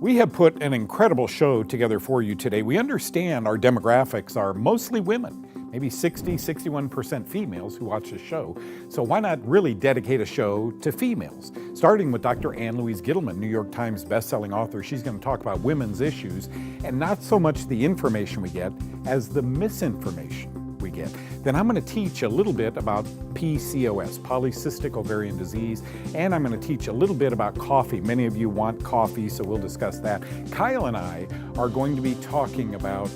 We have put an incredible show together for you today. We understand our demographics are mostly women, maybe 61% females who watch the show. So why not really dedicate a show to females? Starting with Dr. Ann Louise Gittleman, New York Times bestselling author. She's going to talk about women's issues and not so much the information we get as the misinformation we get. Then I'm going to teach a little bit about PCOS, Polycystic Ovarian Disease, and I'm going to teach a little bit about coffee. Many of you want coffee, so we'll discuss that. Kyle and I are going to be talking about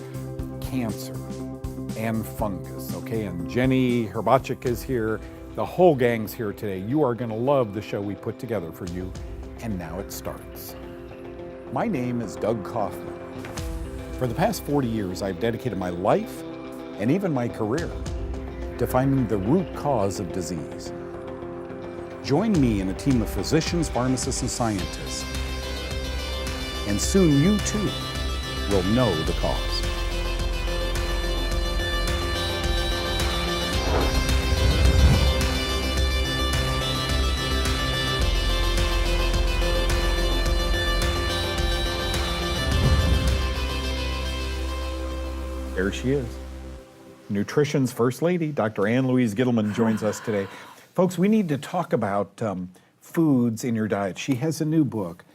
cancer and fungus, okay? And Jenny Herbachik is here. The whole gang's here today. You are going to love the show we put together for you, and now it starts. My name is Doug Kaufman. For the past 40 years, I've dedicated my life and even my career to finding the root cause of disease. Join me in a team of physicians, pharmacists, and scientists, and soon you too will know the cause. There she is. Nutrition's First Lady, Dr. Ann Louise Gittleman joins us today. Folks, we need to talk about foods in your diet. She has a new book.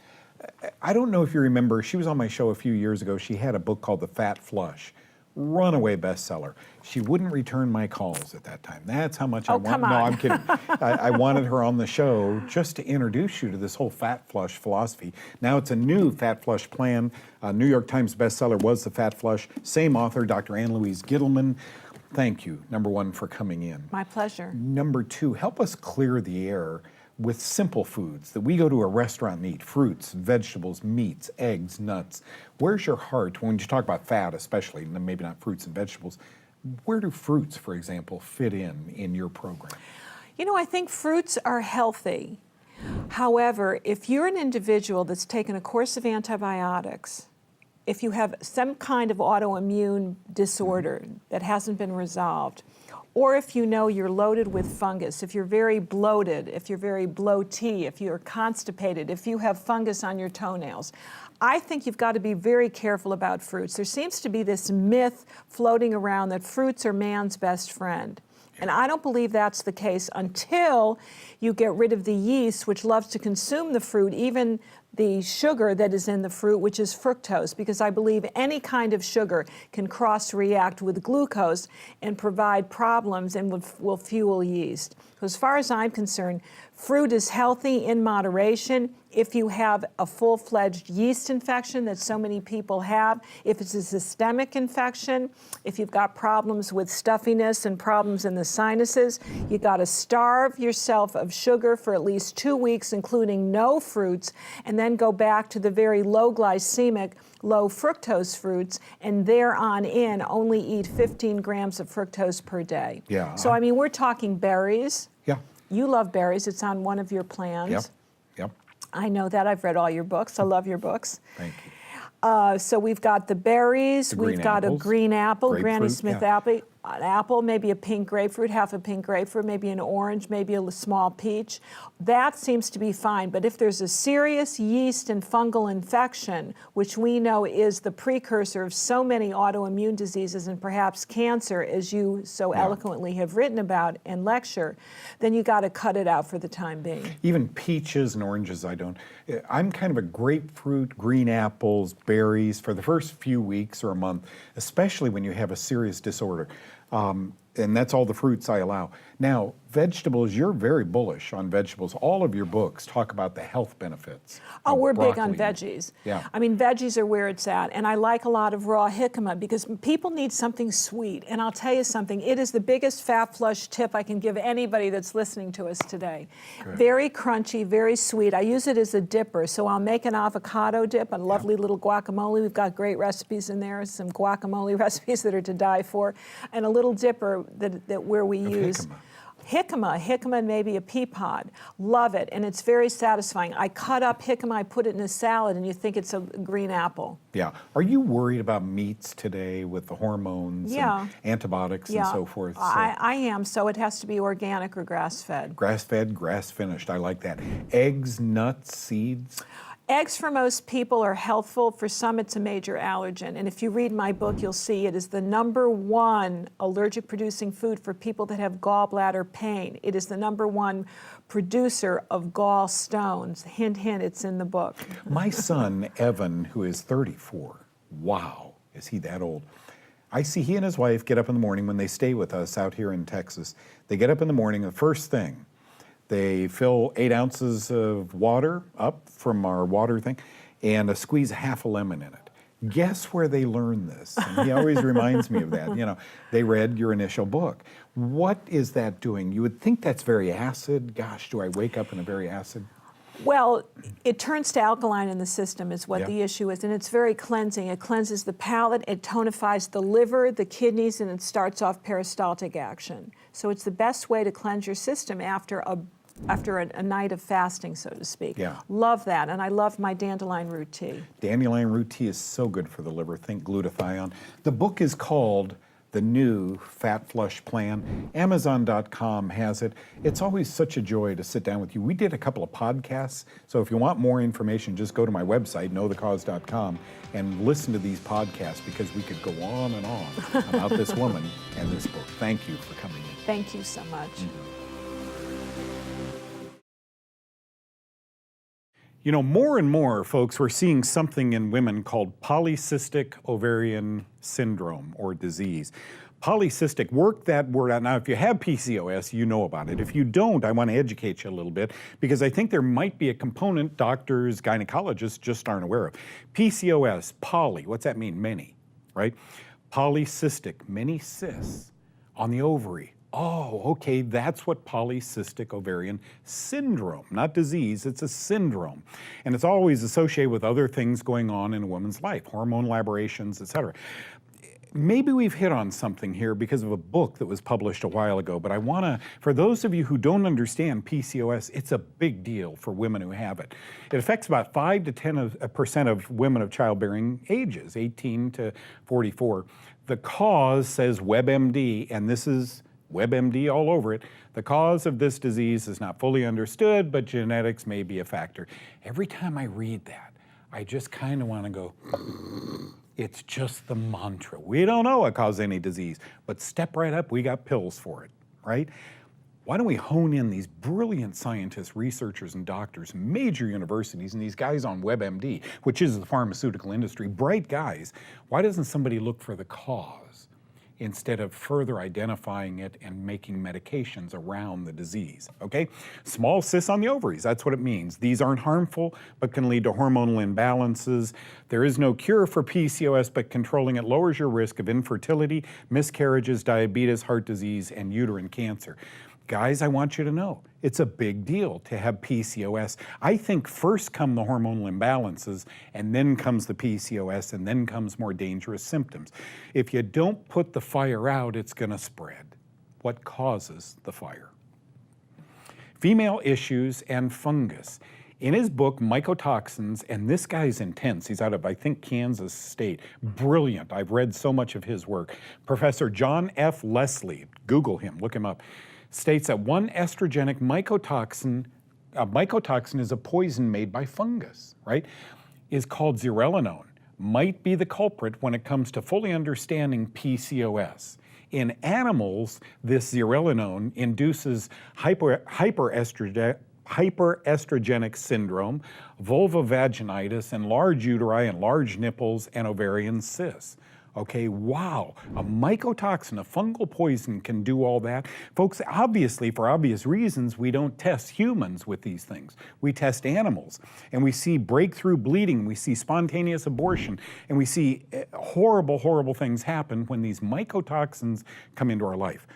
I don't know if you remember, she was on my show a few years ago. She had a book called The Fat Flush, runaway bestseller. She wouldn't return my calls at that time. That's how much I want. Come on. No, I'm kidding. I wanted her on the show just to introduce you to this whole fat flush philosophy. Now it's a new fat flush plan. New York Times bestseller was The Fat Flush. Same author, Dr. Ann Louise Gittleman. Thank you, number one, for coming in. My pleasure. Number two, help us clear the air with simple foods that we go to a restaurant and eat: fruits, vegetables, meats, eggs, nuts. Where's your heart when you talk about fat, especially, maybe not fruits and vegetables? Where do fruits, for example, fit in your program? You know, I think fruits are healthy. However, if you're an individual that's taken a course of antibiotics, if you have some kind of autoimmune disorder that hasn't been resolved, or if you know you're loaded with fungus, if you're very bloated, if you're very bloaty, if you're constipated, if you have fungus on your toenails, I think you've got to be very careful about fruits. There seems to be this myth floating around that fruits are man's best friend. And I don't believe that's the case until you get rid of the yeast, which loves to consume the fruit, even the sugar that is in the fruit, which is fructose, because I believe any kind of sugar can cross-react with glucose and provide problems and will fuel yeast. So as far as I'm concerned, fruit is healthy in moderation. If you have a full-fledged yeast infection that so many people have, if it's a systemic infection, if you've got problems with stuffiness and problems in the sinuses, you got to starve yourself of sugar for at least 2 weeks, including no fruits, and then go back to the very low glycemic, low fructose fruits, and there on in only eat 15 grams of fructose per day. Yeah. So, I mean, we're talking berries. Yeah. You love berries. It's on one of your plans. Yep. Yep. I know that. I've read all your books. I love your books. Thank you. So we've got the berries. We've got apples, a green apple, grapefruit, Granny Smith yeah. apple, an apple, maybe a pink grapefruit, half a pink grapefruit, maybe an orange, maybe a small peach. That seems to be fine. But if there's a serious yeast and fungal infection, which we know is the precursor of so many autoimmune diseases and perhaps cancer, as you so eloquently have written about and lecture, then you got to cut it out for the time being. Even peaches and oranges, I don't. I'm kind of a grapefruit, green apples, berries for the first few weeks or a month, especially when you have a serious disorder. And that's all the fruits I allow. Now, vegetables, you're very bullish on vegetables. All of your books talk about the health benefits. Oh, we're big broccoli. on veggies. Yeah. I mean, veggies are where it's at. And I like a lot of raw jicama because people need something sweet. And I'll tell you something, it is the biggest fat flush tip I can give anybody that's listening to us today. Good. Very crunchy, very sweet. I use it as a dipper. So I'll make an avocado dip, a lovely little guacamole. We've got great recipes in there, some guacamole recipes that are to die for, and a little dipper that where we use jicama and maybe a pea pod. Love it, and it's very satisfying. I cut up jicama, I put it in a salad, and you think it's a green apple. Yeah. Are you worried about meats today with the hormones and antibiotics and so forth? So I am, so it has to be organic or grass-fed. Grass-fed, grass-finished, I like that. Eggs, nuts, seeds? Eggs for most people are healthful. For some, it's a major allergen. And if you read my book, you'll see it is the #1 allergic producing food for people that have gallbladder pain. It is the #1 producer of gallstones. Hint, hint, it's in the book. My son, Evan, who is 34, wow, is he that old? I see he and his wife get up in the morning when they stay with us out here in Texas. They get up in the morning, the first thing, they fill 8 ounces of water up from our water thing and squeeze half a lemon in it. Guess where they learned this? And he always reminds me of that. You know, they read your initial book. What is that doing? You would think that's very acid. Gosh, do I wake up in a very acid? Well, it turns to alkaline in the system is what the issue is, and it's very cleansing. It cleanses the palate, it tonifies the liver, the kidneys, and it starts off peristaltic action. So it's the best way to cleanse your system after a night of fasting, so to speak. Yeah. Love that, and I love my dandelion root tea. Dandelion root tea is so good for the liver. Think glutathione. The book is called The New Fat Flush Plan. Amazon.com has it. It's always such a joy to sit down with you. We did a couple of podcasts, so if you want more information, just go to my website, knowthecause.com, and listen to these podcasts because we could go on and on about this woman and this book. Thank you for coming in. Thank you so much. You know, more and more, folks, we're seeing something in women called polycystic ovarian syndrome or disease. Polycystic, work that word out. Now, if you have PCOS, you know about it. If you don't, I want to educate you a little bit because I think there might be a component doctors, gynecologists just aren't aware of. PCOS, poly, what's that mean? Many, right? Polycystic, many cysts on the ovary. Oh, okay, that's what polycystic ovarian syndrome, not disease, it's a syndrome. And it's always associated with other things going on in a woman's life, hormonal aberrations, et cetera. Maybe we've hit on something here because of a book that was published a while ago, but I wanna, for those of you who don't understand PCOS, it's a big deal for women who have it. It affects about 5 to 10% of women of childbearing ages, 18 to 44. The cause, says WebMD, and this is WebMD all over it. The cause of this disease is not fully understood, but genetics may be a factor. Every time I read that, I just kind of want to go, it's just the mantra. We don't know what causes any disease, but step right up, we got pills for it, right? Why don't we hone in these brilliant scientists, researchers, and doctors, major universities, and these guys on WebMD, which is the pharmaceutical industry, bright guys. Why doesn't somebody look for the cause instead of further identifying it and making medications around the disease, okay? Small cysts on the ovaries, that's what it means. These aren't harmful, but can lead to hormonal imbalances. There is no cure for PCOS, but controlling it lowers your risk of infertility, miscarriages, diabetes, heart disease, and uterine cancer. Guys, I want you to know, it's a big deal to have PCOS. I think first come the hormonal imbalances, and then comes the PCOS, and then comes more dangerous symptoms. If you don't put the fire out, it's gonna spread. What causes the fire? Female issues and fungus. In his book, Mycotoxins, and this guy's intense, he's out of, I think, Kansas State. Brilliant, I've read so much of his work. Professor John F. Leslie, Google him, look him up, states that one estrogenic mycotoxin, a mycotoxin is a poison made by fungus, right? Is called zearalenone, might be the culprit when it comes to fully understanding PCOS. In animals, this zearalenone induces hyperestrogenic syndrome, vulvovaginitis, and large uteri and large nipples and ovarian cysts. Okay, wow, a mycotoxin, a fungal poison can do all that. Folks, obviously, for obvious reasons, we don't test humans with these things. We test animals, and we see breakthrough bleeding, we see spontaneous abortion, and we see horrible, horrible things happen when these mycotoxins come into our life.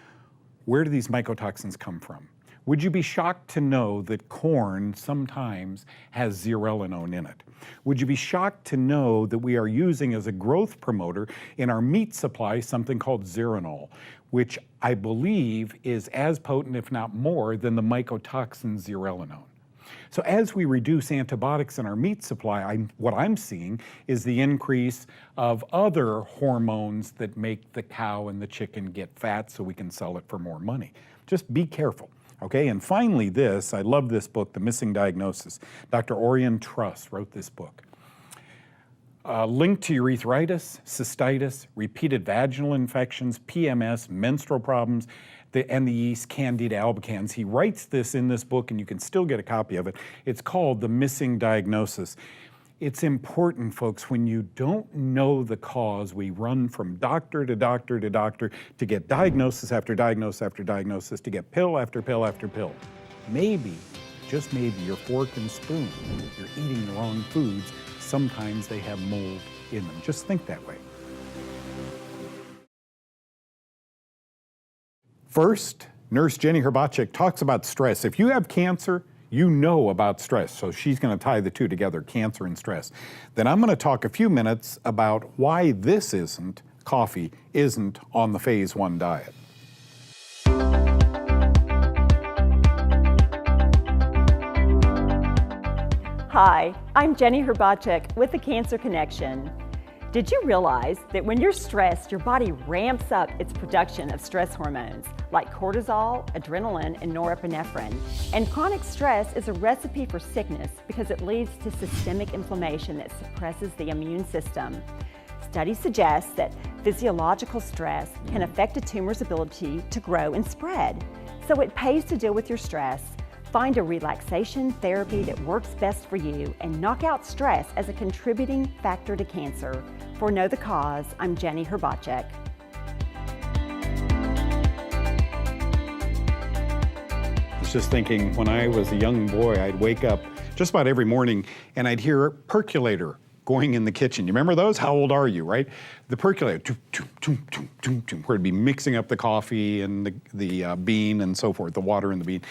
Where do these mycotoxins come from? Would you be shocked to know that corn sometimes has zearalenone in it? Would you be shocked to know that we are using as a growth promoter in our meat supply something called zeranol, which I believe is as potent, if not more, than the mycotoxin zearalenone? So as we reduce antibiotics in our meat supply, what I'm seeing is the increase of other hormones that make the cow and the chicken get fat so we can sell it for more money. Just be careful. Okay, and finally this, I love this book, The Missing Diagnosis. Dr. Orion Truss wrote this book. Linked to urethritis, cystitis, repeated vaginal infections, PMS, menstrual problems, and the yeast Candida albicans. He writes this in this book, and you can still get a copy of it. It's called The Missing Diagnosis. It's important, folks, when you don't know the cause, we run from doctor to doctor to doctor to get diagnosis after diagnosis after diagnosis, to get pill after pill after pill. Maybe, just maybe, your fork and spoon, you're eating the wrong foods. Sometimes they have mold in them. Just think that way. First, Nurse Jenny Herbacek talks about stress. If you have cancer, you know about stress, so she's going to tie the two together, cancer and stress. Then I'm going to talk a few minutes about why coffee isn't on the Phase 1 diet. Hi, I'm Jenny Herbacek with the Cancer Connection. Did you realize that when you're stressed, your body ramps up its production of stress hormones like cortisol, adrenaline, and norepinephrine? And chronic stress is a recipe for sickness because it leads to systemic inflammation that suppresses the immune system. Studies suggest that physiological stress can affect a tumor's ability to grow and spread. So it pays to deal with your stress. Find a relaxation therapy that works best for you and knock out stress as a contributing factor to cancer. For Know the Cause, I'm Jenny Herbacek. I was just thinking, when I was a young boy, I'd wake up just about every morning and I'd hear a percolator going in the kitchen. You remember those? How old are you, right? The percolator, where it'd be mixing up the coffee and the bean and so forth, the water in the bean.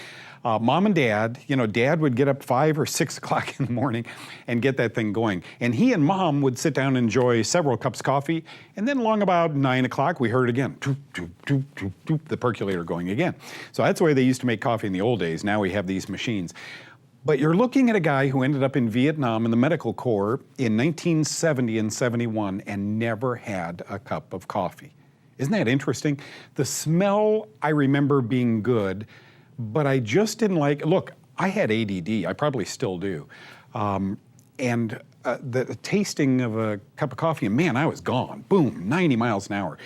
Mom and Dad, Dad would get up 5 or 6 o'clock in the morning and get that thing going. And he and Mom would sit down and enjoy several cups of coffee. And then along about 9 o'clock, we heard it again, the percolator going again. So that's the way they used to make coffee in the old days. Now we have these machines. But you're looking at a guy who ended up in Vietnam in the medical corps in 1970 and 71 and never had a cup of coffee. Isn't that interesting? The smell, I remember being good, but I just didn't like, look, I had ADD, I probably still do. The tasting of a cup of coffee, and man, I was gone, boom, 90 miles an hour.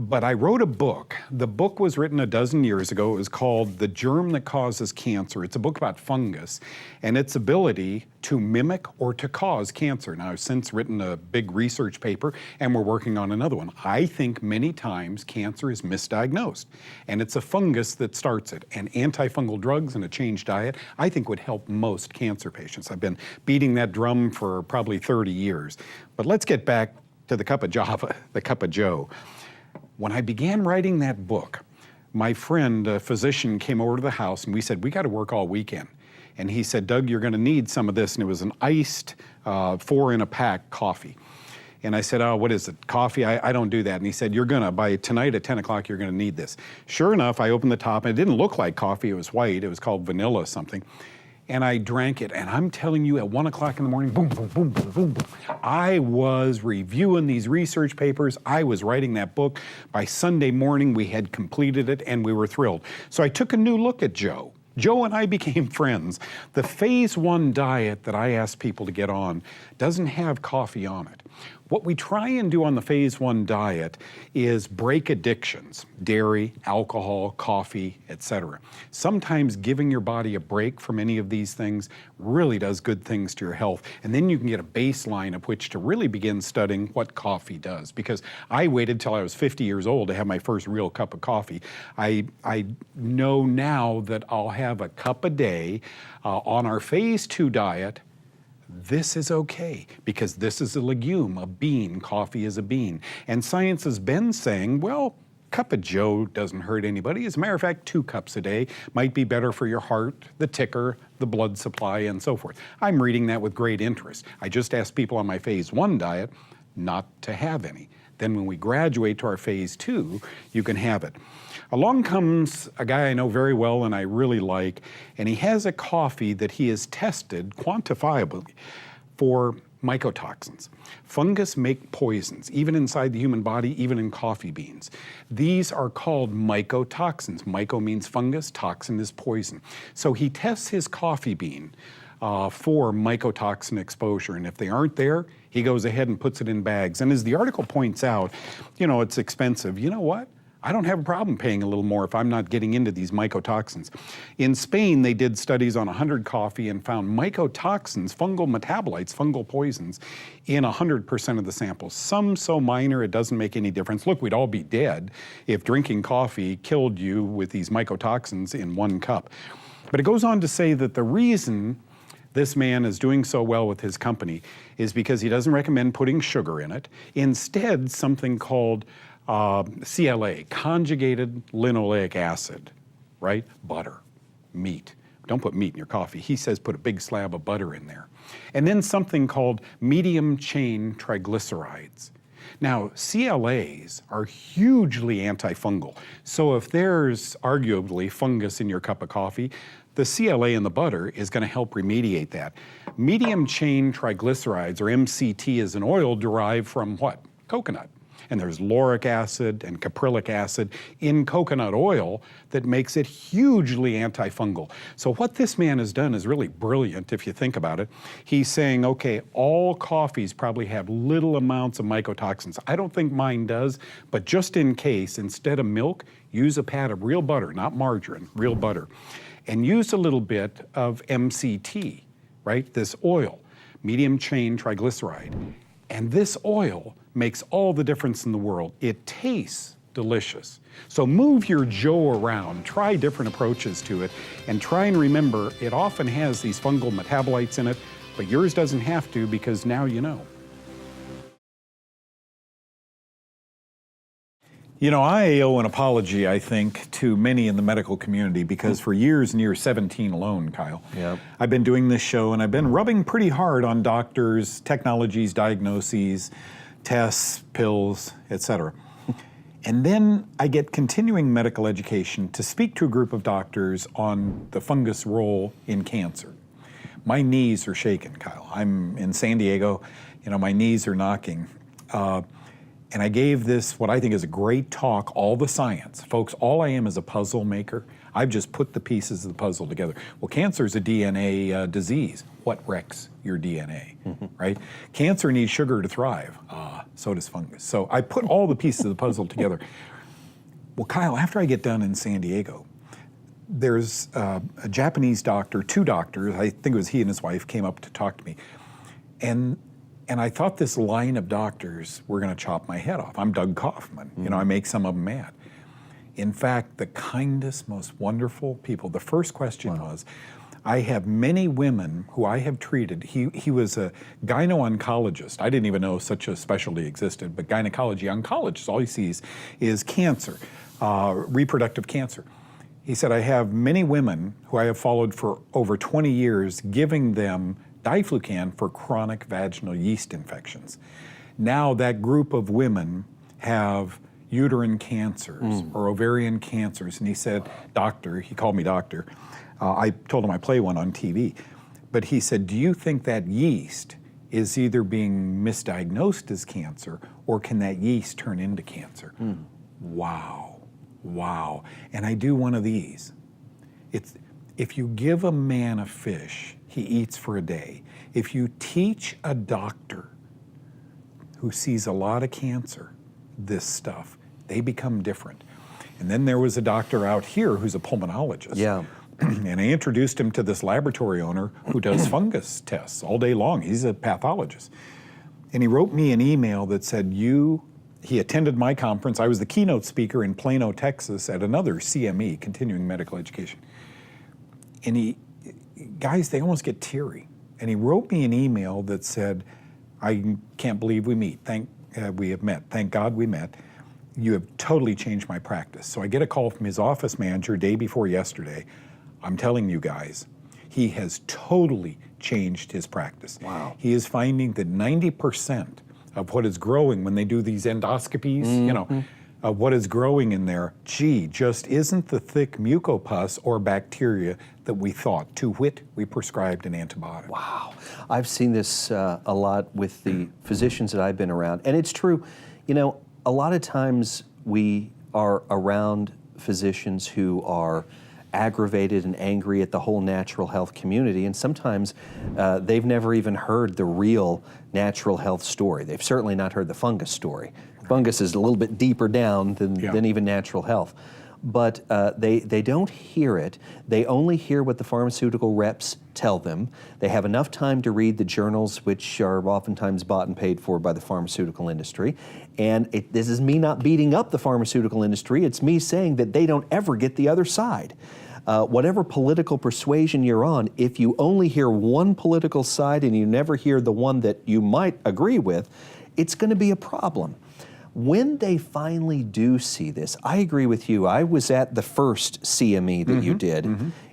But I wrote a book. The book was written a dozen years ago. It was called The Germ That Causes Cancer. It's a book about fungus and its ability to mimic or to cause cancer. Now, I've since written a big research paper, and we're working on another one. I think many times cancer is misdiagnosed, and it's a fungus that starts it. And antifungal drugs and a changed diet, I think, would help most cancer patients. I've been beating that drum for probably 30 years. But let's get back to the cup of Java, the cup of Joe. When I began writing that book, my friend, a physician, came over to the house and we said, we got to work all weekend. And he said, Doug, you're going to need some of this. And it was an iced 4-in-a-pack coffee. And I said, oh, what is it? Coffee? I don't do that. And he said, by tonight at 10 o'clock, you're going to need this. Sure enough, I opened the top and it didn't look like coffee. It was white. It was called vanilla something. And I drank it, and I'm telling you, at 1 o'clock in the morning, boom, boom, boom, boom, boom, boom. I was reviewing these research papers. I was writing that book. By Sunday morning, we had completed it, and we were thrilled. So I took a new look at Joe. Joe and I became friends. The Phase 1 diet that I ask people to get on doesn't have coffee on it. What we try and do on the Phase 1 diet is break addictions, dairy, alcohol, coffee, etc. Sometimes giving your body a break from any of these things really does good things to your health. And then you can get a baseline of which to really begin studying what coffee does. Because I waited till I was 50 years old to have my first real cup of coffee. I know now that I'll have a cup a day on our Phase 2 diet. This is okay, because this is a legume, a bean. Coffee is a bean. And science has been saying, well, cup of Joe doesn't hurt anybody. As a matter of fact, 2 cups a day might be better for your heart, the ticker, the blood supply, and so forth. I'm reading that with great interest. I just asked people on my Phase 1 diet not to have any. Then when we graduate to our Phase 2, you can have it. Along comes a guy I know very well and I really like, and he has a coffee that he has tested quantifiably for Mycotoxins. Fungus make poisons, even inside the human body, even in coffee beans. These are called mycotoxins. Myco means fungus, toxin is poison. So he tests his coffee bean for mycotoxin exposure, and if they aren't there, he goes ahead and puts it in bags. And as the article points out, it's expensive. You know what? I don't have a problem paying a little more if I'm not getting into these mycotoxins. In Spain, they did studies on 100 coffee and found mycotoxins, fungal metabolites, fungal poisons, in 100% of the samples. Some so minor it doesn't make any difference. Look, we'd all be dead if drinking coffee killed you with these mycotoxins in 1 cup. But it goes on to say that the reason this man is doing so well with his company is because he doesn't recommend putting sugar in it. Instead, something called CLA, conjugated linoleic acid, right? Butter, meat. Don't put meat in your coffee. He says put a big slab of butter in there. And then something called medium chain triglycerides. Now, CLAs are hugely antifungal. So if there's arguably fungus in your cup of coffee, the CLA in the butter is going to help remediate that. Medium chain triglycerides, or MCT, is an oil derived from what? Coconut. And there's lauric acid and caprylic acid in coconut oil that makes it hugely antifungal. So what this man has done is really brilliant if you think about it. He's saying, okay, all coffees probably have little amounts of mycotoxins. I don't think mine does, but just in case, instead of milk, use a pat of real butter, not margarine, real butter. And use a little bit of MCT, right? This oil, medium chain triglyceride. And this oil makes all the difference in the world. It tastes delicious. So move your Joe around, try different approaches to it, and try and remember it often has these fungal metabolites in it, but yours doesn't have to because now you know. I owe an apology, I think, to many in the medical community because for years and years, 17 alone, Kyle, I've been doing this show and I've been rubbing pretty hard on doctors, technologies, diagnoses, tests, pills, etc. And then I get continuing medical education to speak to a group of doctors on the fungus role in cancer. My knees are shaking, Kyle. I'm in San Diego, my knees are knocking. And I gave this, what I think is a great talk, all the science. Folks, all I am is a puzzle maker. I've just put the pieces of the puzzle together. Well, cancer is a DNA disease. What wrecks your DNA, right? Cancer needs sugar to thrive. So does fungus. So I put all the pieces of the puzzle together. Well, Kyle, after I get done in San Diego, there's a Japanese doctor, 2 doctors, I think it was he and his wife, came up to talk to me. And I thought this line of doctors were going to chop my head off. I'm Doug Kaufman. I make some of them mad. In fact, the kindest, most wonderful people. The first question was, I have many women who I have treated. He was a gyno-oncologist. I didn't even know such a specialty existed, but gynecology oncologist, all he sees is cancer, reproductive cancer. He said, I have many women who I have followed for over 20 years, giving them diflucan for chronic vaginal yeast infections. Now that group of women have uterine cancers or ovarian cancers. And he said, doctor, he called me doctor. I told him I play one on TV. But he said, do you think that yeast is either being misdiagnosed as cancer or can that yeast turn into cancer? Wow, wow. And I do one of these. If you give a man a fish, he eats for a day. If you teach a doctor who sees a lot of cancer this stuff, they become different. And then there was a doctor out here who's a pulmonologist. Yeah. And I introduced him to this laboratory owner who does fungus tests all day long. He's a pathologist. And he wrote me an email that said, he attended my conference. I was the keynote speaker in Plano, Texas at another CME, continuing medical education. And guys, they almost get teary. And he wrote me an email that said, I can't believe we have met. Thank God we met. You have totally changed my practice. So I get a call from his office manager day before yesterday. I'm telling you guys, he has totally changed his practice. Wow. He is finding that 90% of what is growing when they do these endoscopies, what is growing in there, gee, just isn't the thick mucopus or bacteria that we thought. To wit, we prescribed an antibiotic. Wow. I've seen this a lot with the physicians that I've been around. And it's true, you know, a lot of times we are around physicians who are aggravated and angry at the whole natural health community, and sometimes they've never even heard the real natural health story. They've certainly not heard the fungus story. Fungus is a little bit deeper down than even natural health. But they don't hear it. They only hear what the pharmaceutical reps tell them. They have enough time to read the journals, which are oftentimes bought and paid for by the pharmaceutical industry. And this is me not beating up the pharmaceutical industry. It's me saying that they don't ever get the other side. Whatever political persuasion you're on, if you only hear one political side and you never hear the one that you might agree with, it's going to be a problem. When they finally do see this, I agree with you. I was at the first CME that you did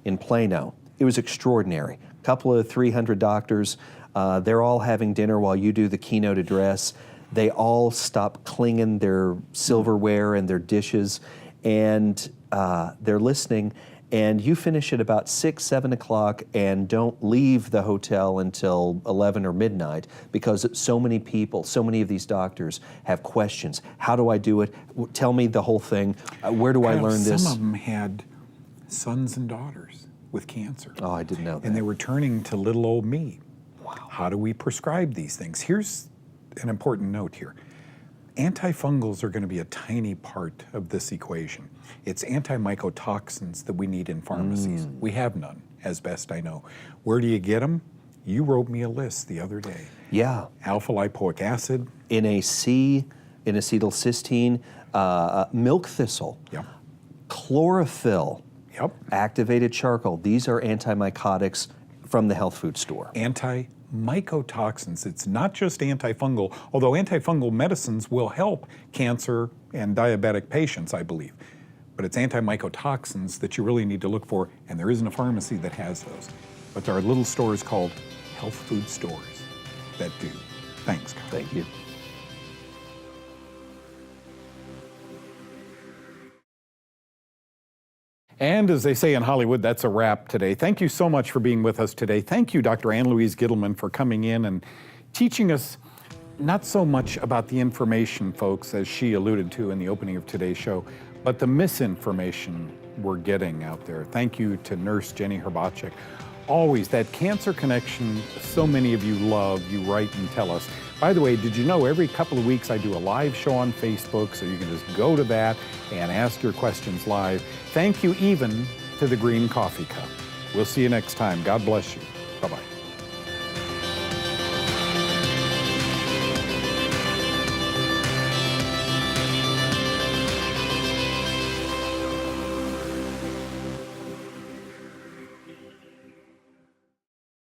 in Plano. It was extraordinary. A couple of 300 doctors, they're all having dinner while you do the keynote address. They all stop clinging their silverware and their dishes, and they're listening. And you finish at about 6, 7 o'clock and don't leave the hotel until 11 or midnight because so many people, so many of these doctors have questions. How do I do it? Tell me the whole thing. Where do I learn this? Some of them had sons and daughters with cancer. Oh, I didn't know that. And they were turning to little old me. Wow. How do we prescribe these things? Here's an important note here. Antifungals are going to be a tiny part of this equation. It's antimycotoxins that we need in pharmacies. We have none, as best I know. Where do you get them? You wrote me a list the other day. Yeah. Alpha lipoic acid. NAC, N-acetylcysteine, milk thistle, chlorophyll, activated charcoal. These are antimycotics from the health food store. Mycotoxins. It's not just antifungal, although antifungal medicines will help cancer and diabetic patients, I believe. But it's antimycotoxins that you really need to look for, and there isn't a pharmacy that has those. But there are little stores called health food stores that do. Thanks, Carl. Thank you. And as they say in Hollywood, that's a wrap today. Thank you so much for being with us today. Thank you, Dr. Ann Louise Gittleman, for coming in and teaching us not so much about the information, folks, as she alluded to in the opening of today's show, but the misinformation we're getting out there. Thank you to Nurse Jenny Herbacek. Always that cancer connection so many of you love, you write and tell us. By the way, did you know every couple of weeks I do a live show on Facebook, so you can just go to that and ask your questions live. Thank you even to the green coffee cup. We'll see you next time. God bless you.